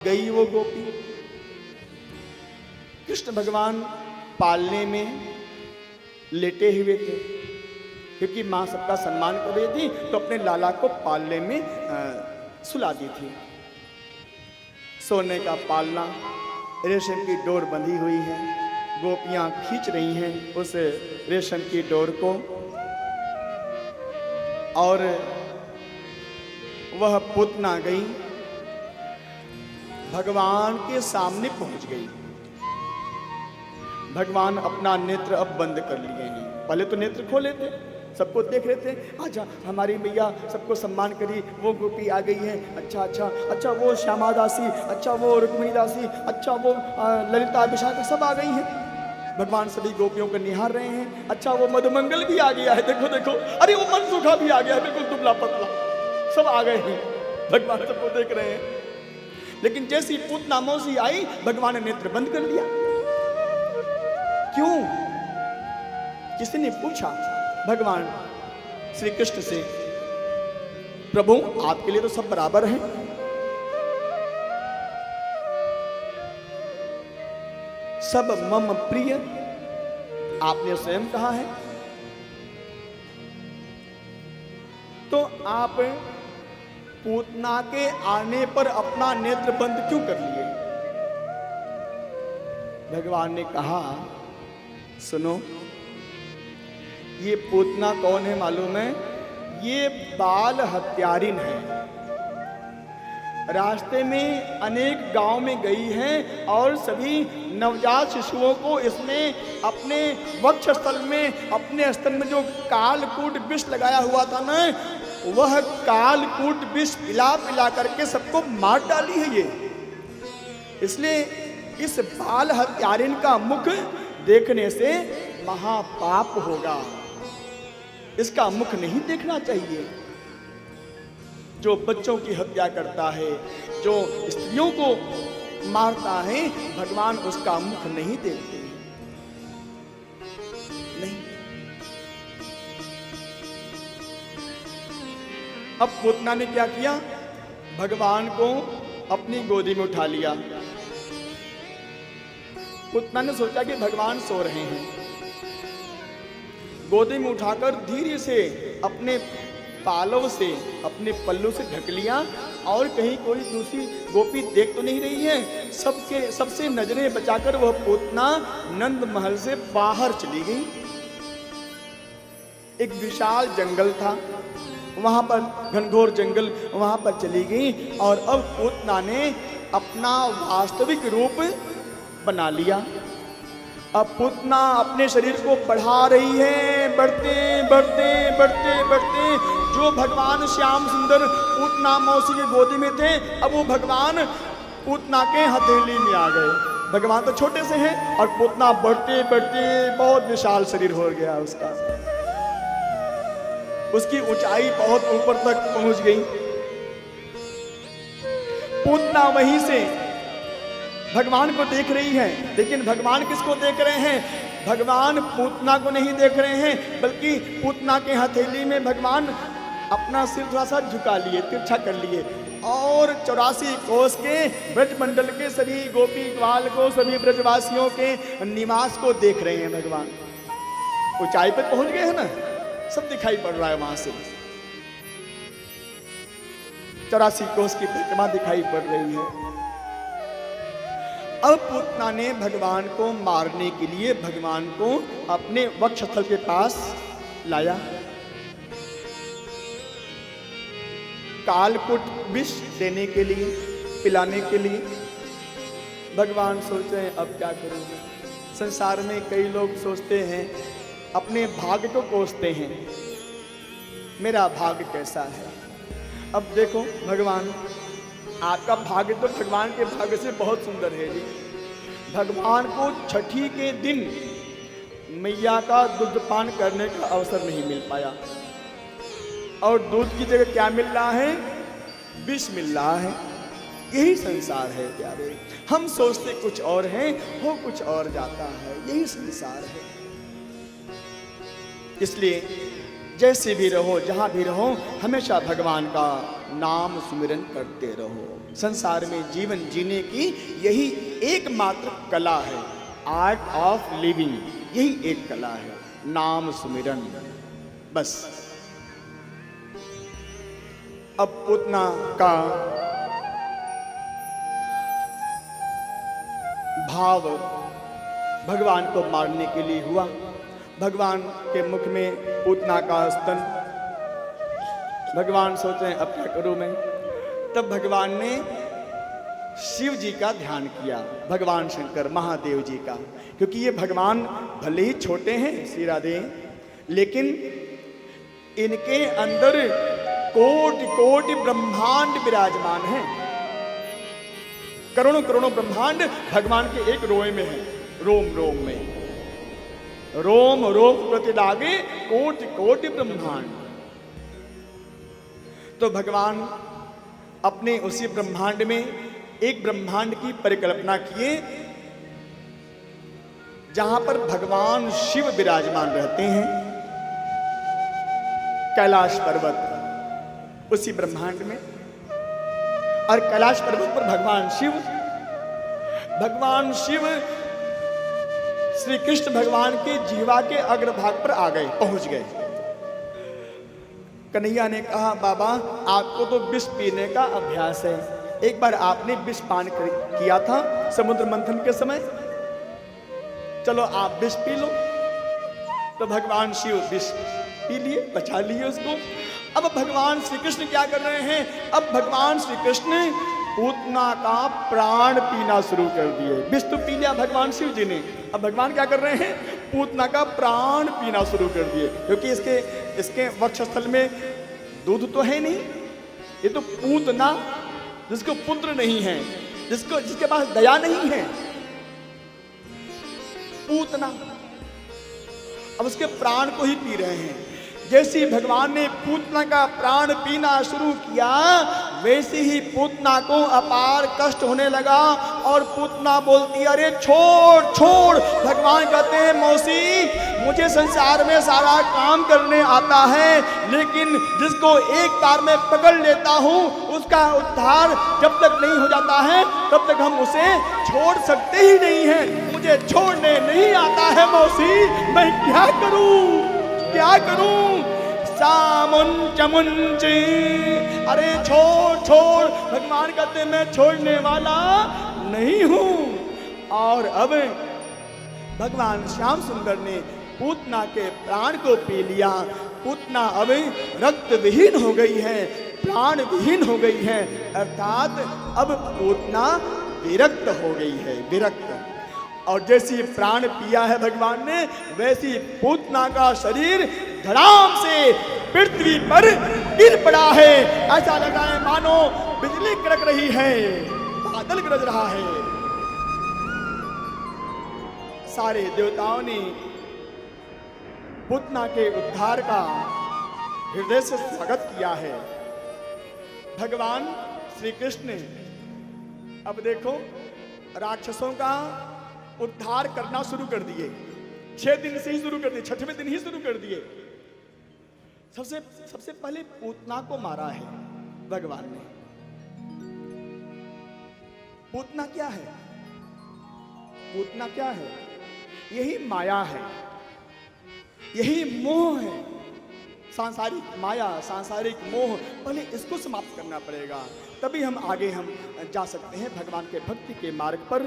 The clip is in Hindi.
गई वो गोपी। कृष्ण भगवान पालने में लेटे हुए थे, क्योंकि माँ सबका सम्मान कर रही थी तो अपने लाला को पालने में सुला दी थी। सोने का पालना, रेशम की डोर बंधी हुई है, गोपियां खींच रही हैं उस रेशम की डोर को, और वह पूतना गई, भगवान के सामने पहुंच गई। भगवान अपना नेत्र अब बंद कर लिए हैं। पहले तो नेत्र खोले थे, सबको देख रहे थे, अच्छा हमारी मैया सबको सम्मान करी, वो गोपी आ गई है, अच्छा अच्छा अच्छा वो श्यामा दासी, अच्छा वो रुक्मिणी दासी, अच्छा वो ललिता विशाखा सब आ गई हैं। भगवान सभी गोपियों को निहार रहे हैं। अच्छा वो मधुमंगल भी आ गया है, देखो देखो, अरे वो मनसुखा भी आ गया है, बिल्कुल दुबला पतला, सब आ गए हैं। भगवान सबको देख रहे हैं। लेकिन जैसी पूतना मौसी आई, भगवान ने नेत्र बंद कर दिया। क्यों? किसी ने पूछा भगवान श्री कृष्ण से, प्रभु आपके लिए तो सब बराबर हैं, सब मम प्रिय, आपने स्वयं कहा है, तो आप पूतना के आने पर अपना नेत्र बंद क्यों कर लिए? भगवान ने कहा, सुनो, ये पूतना कौन है मालूम है? ये बाल हत्यारिन है। रास्ते में अनेक गांव में गई है और सभी नवजात शिशुओं को इसने अपने वक्षस्थल में, अपने स्तन में जो कालकूट विष लगाया हुआ था ना, वह कालकूट विष पिला पिला करके सबको मार डाली है ये। इसलिए इस बाल हत्यारिन का मुख देखने से महापाप होगा, इसका मुख नहीं देखना चाहिए। जो बच्चों की हत्या करता है, जो स्त्रियों को मारता है, भगवान उसका मुख नहीं देखते, नहीं। अब पूतना ने क्या किया? भगवान को अपनी गोदी में उठा लिया। पूतना ने सोचा कि भगवान सो रहे हैं, गोदी में उठाकर धीरे से अपने पालव से, अपने पल्लू से ढक लिया, और कहीं कोई दूसरी गोपी देख तो नहीं रही है। सबसे नजरें बचाकर वह पूतना नंद महल से बाहर चली गई। एक विशाल जंगल था, वहां पर घनघोर जंगल, वहां पर चली गई, और अब पूतना ने अपना वास्तविक रूप बना लिया। अब पूतना अपने शरीर को बढ़ा रही है, बढ़ते बढ़ते बढ़ते बढ़ते, जो भगवान श्याम सुंदर पूतना मौसी की गोदी में थे, अब वो भगवान पूतना के हथेली में आ गए। भगवान तो छोटे से हैं और पूतना बढ़ते बढ़ते बहुत विशाल शरीर हो गया उसका, उसकी ऊंचाई बहुत ऊपर तक पहुंच गई। पूतना वहीं से भगवान को देख रही है, लेकिन भगवान किसको देख रहे हैं? भगवान पूतना को नहीं देख रहे हैं, बल्कि पूतना के हथेली में भगवान अपना सिर थोड़ा सा झुका लिए, तिरछा कर लिए, और 84 कोस के ब्रजमंडल के सभी गोपी ग्वाल को, सभी ब्रजवासियों के निवास को देख रहे हैं। भगवान ऊंचाई पर पहुंच गए हैं ना, सब दिखाई पड़ रहा है वहां से, 84 कोस की परिक्रमा दिखाई पड़ रही है। अब पूतना ने भगवान को मारने के लिए भगवान को अपने वक्षस्थल के पास लाया। कालकूट विष देने के लिए, पिलाने के लिए। भगवान सोचते हैं अब क्या करूंगा। संसार में कई लोग सोचते हैं, अपने भाग्य को कोसते हैं, मेरा भाग्य कैसा है। अब देखो भगवान, आपका भाग्य तो भगवान के भाग्य से बहुत सुंदर है जी। भगवान को छठी के दिन मैया का दूध पान करने का अवसर नहीं मिल पाया, और दूध की जगह क्या मिल रहा है? विष मिल रहा है। यही संसार है प्यारे। हम सोचते कुछ और हैं, हो कुछ और जाता है, यही संसार है। इसलिए जैसे भी रहो, जहां भी रहो, हमेशा भगवान का नाम सुमिरन करते रहो। संसार में जीवन जीने की यही एकमात्र कला है, आर्ट ऑफ लिविंग, यही एक कला है, नाम सुमिरन, बस। अब पूतना का भाव भगवान को मारने के लिए हुआ। भगवान के मुख में पूतना का स्तन। भगवान सोच रहे हैं अब क्या करूं मैं। तब भगवान ने शिव जी का ध्यान किया, भगवान शंकर महादेव जी का, क्योंकि ये भगवान भले ही छोटे हैं श्री राधे, लेकिन इनके अंदर कोटि कोटि ब्रह्मांड विराजमान है। करोड़ों करोड़ों ब्रह्मांड भगवान के एक रोए में है, रोम रोम में, रोम रोम प्रति लागे कोटि कोटि ब्रह्मांड। तो भगवान अपने उसी ब्रह्मांड में एक ब्रह्मांड की परिकल्पना किए जहां पर भगवान शिव विराजमान रहते हैं, कैलाश पर्वत उसी ब्रह्मांड में। और कैलाश पर्वत पर भगवान शिव श्री कृष्ण भगवान के जीवा के अग्रभाग पर आ गए, पहुंच गए। कन्हैया ने कहा, बाबा आपको तो विष पीने का अभ्यास है, एक बार आपने विष पान किया था समुद्र मंथन के समय, चलो आप विष पी लो। तो भगवान शिव विष पी लिए, बचा लिए उसको। अब भगवान श्री कृष्ण क्या कर रहे हैं, अब भगवान श्री कृष्ण पूतना का प्राण पीना शुरू कर दिए। विष तो पी लिया भगवान शिव जी ने, अब भगवान क्या कर रहे हैं, पूतना का प्राण पीना शुरू कर दिए, क्योंकि इसके वक्षस्थल में दूध तो है नहीं, ये तो पूतना जिसको पुत्र नहीं है, जिसके पास दया नहीं है, पूतना अब उसके प्राण को ही पी रहे हैं। जैसे भगवान ने पूतना का प्राण पीना शुरू किया, वैसे ही पूतना को अपार कष्ट होने लगा और पूतना बोलती, अरे छोड़ छोड़। भगवान कहते हैं, मौसी मुझे संसार में सारा काम करने आता है, लेकिन जिसको एक बार मैं पकड़ लेता हूँ उसका उद्धार जब तक नहीं हो जाता है तब तक हम उसे छोड़ सकते ही नहीं हैं। मुझे छोड़ने नहीं आता है मौसी, मैं क्या करूँ क्या करूं। सामुंच मुंची, अरे छोड़ छोड़। भगवान कहते मैं छोड़ने वाला नहीं हूं। और अब भगवान श्याम सुंदर ने पूतना के प्राण को पी लिया। पूतना अब रक्त विहीन हो गई है, प्राण विहीन हो गई है, अर्थात अब पूतना विरक्त हो गई है, विरक्त। और जैसी प्राण पिया है भगवान ने, वैसी पूतना का शरीर धड़ाम से पृथ्वी पर गिर पड़ा है। ऐसा लग रहा है मानो बिजली कड़क रही है, बादल गरज रहा है। सारे देवताओं ने पूतना के उद्धार का हृदय से स्वागत किया है। भगवान श्री कृष्ण अब देखो राक्षसों का उद्धार करना शुरू कर दिए। 6 दिन से ही शुरू कर दिए, 6वें दिन ही शुरू कर दिए। सबसे पहले पूतना को मारा है भगवान ने। पूतना क्या है, पूतना क्या है, यही माया है, यही मोह है, सांसारिक माया, सांसारिक मोह। पहले इसको समाप्त करना पड़ेगा, तभी हम आगे जा सकते हैं भगवान के भक्ति के मार्ग पर।